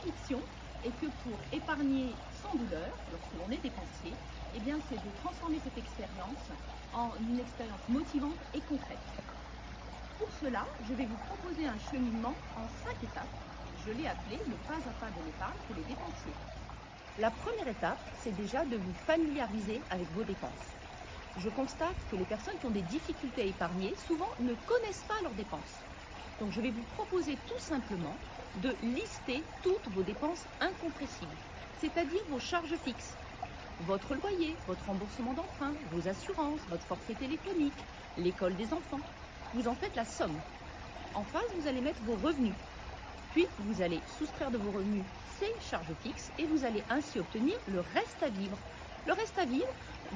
conviction est que pour épargner sans douleur, lorsque l'on est dépensier, eh bien, c'est de transformer cette expérience en une expérience motivante et concrète. Pour cela, je vais vous proposer un cheminement en 5 étapes. Je l'ai appelé le pas à pas de l'épargne pour les dépensiers. La première étape, c'est déjà de vous familiariser avec vos dépenses. Je constate que les personnes qui ont des difficultés à épargner, souvent ne connaissent pas leurs dépenses. Donc je vais vous proposer tout simplement de lister toutes vos dépenses incompressibles, c'est-à-dire vos charges fixes, votre loyer, votre remboursement d'emprunt, vos assurances, votre forfait téléphonique, l'école des enfants. Vous en faites la somme. En face, vous allez mettre vos revenus. Puis, vous allez soustraire de vos revenus ces charges fixes et vous allez ainsi obtenir le reste à vivre. Le reste à vivre,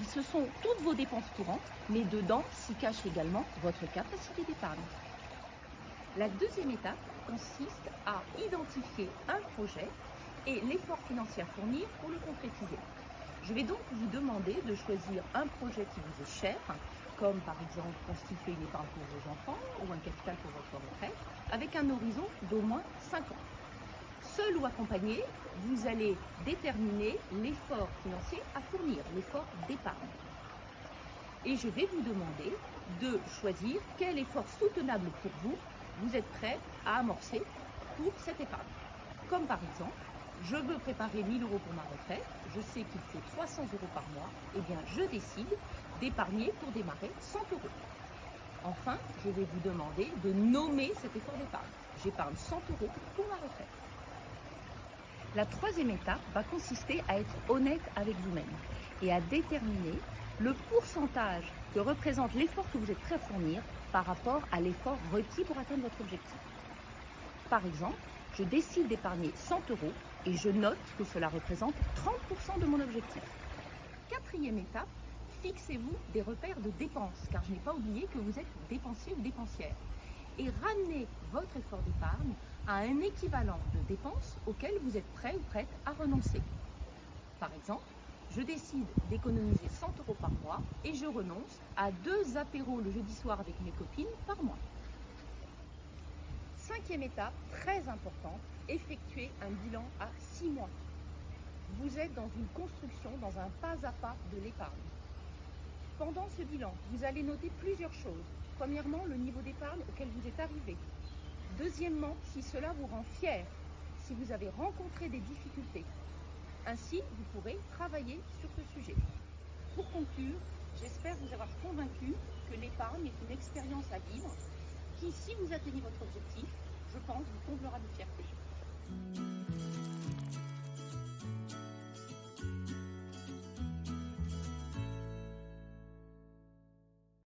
ce sont toutes vos dépenses courantes, mais dedans s'y cache également votre capacité d'épargne. La deuxième étape consiste à identifier un projet et l'effort financier à fournir pour le concrétiser. Je vais donc vous demander de choisir un projet qui vous est cher, comme par exemple constituer une épargne pour vos enfants ou un capital pour votre retraite, avec un horizon d'au moins 5 ans. Seul ou accompagné, vous allez déterminer l'effort financier à fournir, l'effort d'épargne. Et je vais vous demander de choisir quel effort soutenable pour vous êtes prêt à amorcer pour cette épargne. Comme par exemple, je veux préparer 1 000 € pour ma retraite, je sais qu'il faut 300 € par mois, et bien je décide d'épargner pour démarrer 100 €. Enfin, je vais vous demander de nommer cet effort d'épargne. J'épargne 100 € pour ma retraite. La troisième étape va consister à être honnête avec vous-même et à déterminer le pourcentage que représente l'effort que vous êtes prêt à fournir par rapport à l'effort requis pour atteindre votre objectif. Par exemple, je décide d'épargner 100 € et je note que cela représente 30% de mon objectif. Quatrième étape, fixez-vous des repères de dépenses, car je n'ai pas oublié que vous êtes dépensier ou dépensière. Et ramenez votre effort d'épargne à un équivalent de dépenses auquel vous êtes prêt ou prête à renoncer. Par exemple, je décide d'économiser 100 € par mois et je renonce à 2 apéros le jeudi soir avec mes copines par mois. Cinquième étape, très importante, effectuer un bilan à 6 mois. Vous êtes dans une construction, dans un pas à pas de l'épargne. Pendant ce bilan, vous allez noter plusieurs choses. Premièrement, le niveau d'épargne auquel vous êtes arrivé. Deuxièmement, si cela vous rend fier, si vous avez rencontré des difficultés. Ainsi, vous pourrez travailler sur ce sujet. Pour conclure, j'espère vous avoir convaincu que l'épargne est une expérience à vivre qui, si vous atteignez votre objectif, je pense, vous comblera de fierté.